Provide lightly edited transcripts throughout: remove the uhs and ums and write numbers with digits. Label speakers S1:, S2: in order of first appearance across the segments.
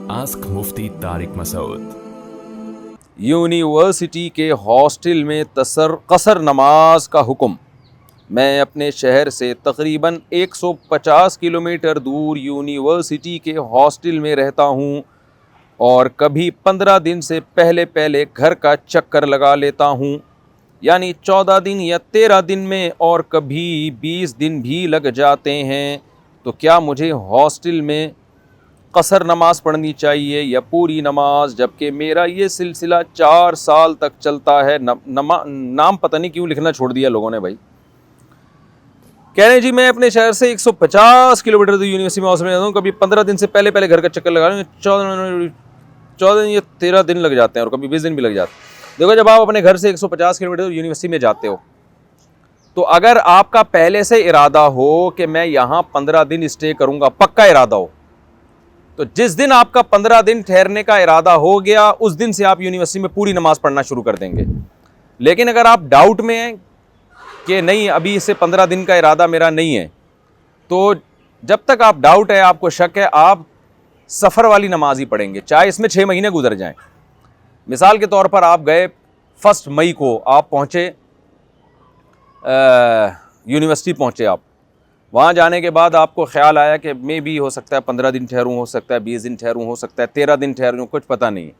S1: Ask मुफ्ती Tariq Masood.
S2: University के hostel में कसर नमाज का हुक्म। मैं अपने शहर से तकरीबन 150 किलोमीटर दूर यूनिवर्सिटी के हॉस्टल में रहता हूँ और कभी 15 दिन से पहले घर का चक्कर लगा लेता हूँ, यानी 14 दिन या 13 दिन में, और कभी 20 दिन भी लग जाते हैं। तो क्या मुझे हॉस्टल में कसर नमाज पढ़नी चाहिए या पूरी नमाज, जबकि मेरा ये सिलसिला 4 साल तक चलता है। नाम पता नहीं क्यों लिखना छोड़ दिया लोगों ने भाई। कह रहे हैं जी मैं अपने शहर से 150 किलोमीटर दूर यूनिवर्सिटी में हॉस्टल में रहता हूँ, कभी 15 दिन से पहले घर का चक्कर लगा रहे हैं, 14 दिन या 13 दिन लग जाते हैं और कभी 20 दिन भी लग जाते हैं। देखो, जब आप अपने घर से 150 किलोमीटर यूनिवर्सिटी में जाते हो तो अगर आपका पहले से इरादा हो कि मैं यहाँ 15 दिन स्टे करूँगा, पक्का इरादा हो, तो जिस दिन आपका 15 दिन ठहरने का इरादा हो गया उस दिन से आप यूनिवर्सिटी में पूरी नमाज पढ़ना शुरू कर देंगे। लेकिन अगर आप डाउट में हैं कि नहीं अभी इससे 15 दिन का इरादा मेरा नहीं है, तो जब तक आप डाउट है, आपको शक है, आप सफ़र वाली नमाज ही पढ़ेंगे, चाहे इसमें 6 महीने गुजर जाएं। मिसाल के तौर पर आप गए 1 मई को, आप पहुँचे यूनिवर्सिटी पहुँचे, आप वहाँ जाने के बाद आपको ख्याल आया कि मैं भी हो सकता है 15 दिन ठहरूँ, हो सकता है 20 दिन ठहरूँ, हो सकता है 13 दिन ठहरूँ, कुछ पता नहीं,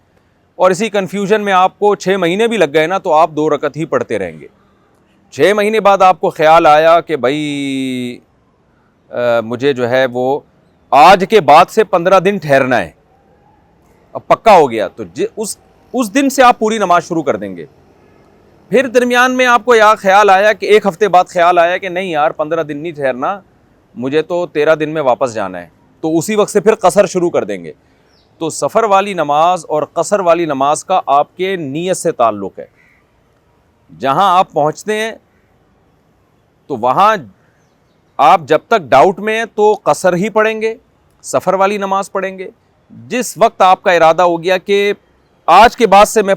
S2: और इसी कन्फ्यूजन में आपको 6 महीने भी लग गए ना, तो आप 2 रकत ही पढ़ते रहेंगे। 6 महीने बाद आपको ख्याल आया कि भाई मुझे जो है वो आज के बाद से 15 दिन ठहरना है, अब पक्का हो गया, तो उस दिन से आप पूरी नमाज शुरू कर देंगे। फिर दरमियान में आपको यार ख्याल आया कि 1 हफ्ते बाद ख्याल आया कि नहीं यार 15 दिन नहीं ठहरना, मुझे तो 13 दिन में वापस जाना है, तो उसी वक्त से फिर कसर शुरू कर देंगे। तो सफ़र वाली नमाज और कसर वाली नमाज का आपके नीयत से ताल्लुक़ है। जहां आप पहुंचते हैं तो वहां आप जब तक डाउट में हैं तो कसर ही पढ़ेंगे, सफ़र वाली नमाज पढ़ेंगे। जिस वक्त आपका इरादा हो गया कि आज के बाद से मैं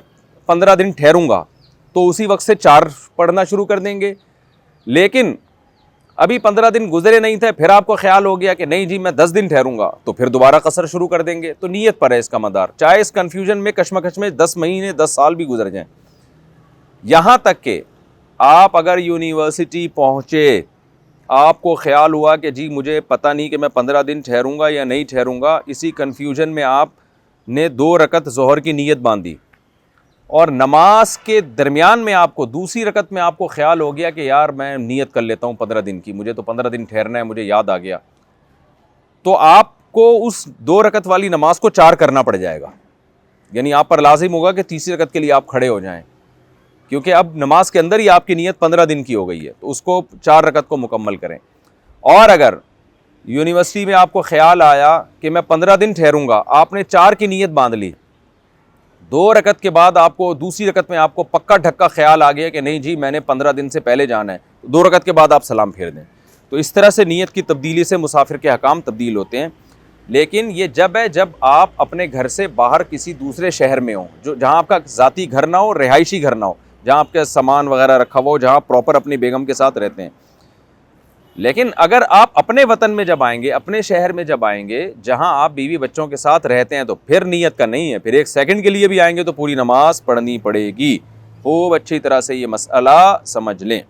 S2: 15 दिन ठहरूंगा, तो उसी वक्त से 4 पढ़ना शुरू कर देंगे। लेकिन अभी 15 दिन गुजरे नहीं थे, फिर आपको ख्याल हो गया कि नहीं जी मैं 10 दिन ठहरूंगा, तो फिर दोबारा कसर शुरू कर देंगे। तो नीयत पर है इसका मदार, चाहे इस कन्फ्यूजन में, कश्मकश में 10 महीने 10 साल भी गुजर जाएं। यहाँ तक कि आप अगर यूनिवर्सिटी पहुँचे, आपको ख्याल हुआ कि जी मुझे पता नहीं कि मैं 15 दिन ठहरूंगा या नहीं ठहरूंगा, इसी कन्फ्यूजन में आपने 2 रकत ज़ोहर की नीयत बांधी और नमाज के दरमियान में आपको दूसरी रकत में आपको ख्याल हो गया कि यार मैं नीयत कर लेता हूँ 15 दिन की, मुझे तो 15 दिन ठहरना है, मुझे याद आ गया, तो आपको उस 2 रकत वाली नमाज को 4 करना पड़ जाएगा। यानी आप पर लाजिम होगा कि तीसरी रकत के लिए आप खड़े हो जाएं, क्योंकि अब नमाज के अंदर ही आपकी नीयत 15 दिन की हो गई है, तो उसको 4 रकत को मुकम्मल करें। और अगर यूनिवर्सिटी में आपको ख्याल आया कि मैं 15 दिन ठहरूंगा, आपने 4 की नीयत बांध ली, 2 रकत के बाद आपको दूसरी रकत में आपको पक्का ढक्का ख्याल आ गया कि नहीं जी मैंने 15 दिन से पहले जाना है, 2 रकत के बाद आप सलाम फेर दें। तो इस तरह से नीयत की तब्दीली से मुसाफिर के हकाम तब्दील होते हैं। लेकिन ये जब है जब आप अपने घर से बाहर किसी दूसरे शहर में हो, जो जहाँ आपका ज़ाती घर ना हो, रिहायशी घर ना हो, जहाँ आपका सामान वगैरह रखा हुआ हो, जहाँ प्रॉपर अपनी बेगम के साथ रहते हैं। लेकिन अगर आप अपने वतन में जब आएंगे, अपने शहर में जब आएंगे, जहां आप बीवी बच्चों के साथ रहते हैं, तो फिर नीयत का नहीं है, फिर 1 सेकंड के लिए भी आएंगे तो पूरी नमाज पढ़नी पड़ेगी। खूब अच्छी तरह से ये मसला समझ लें।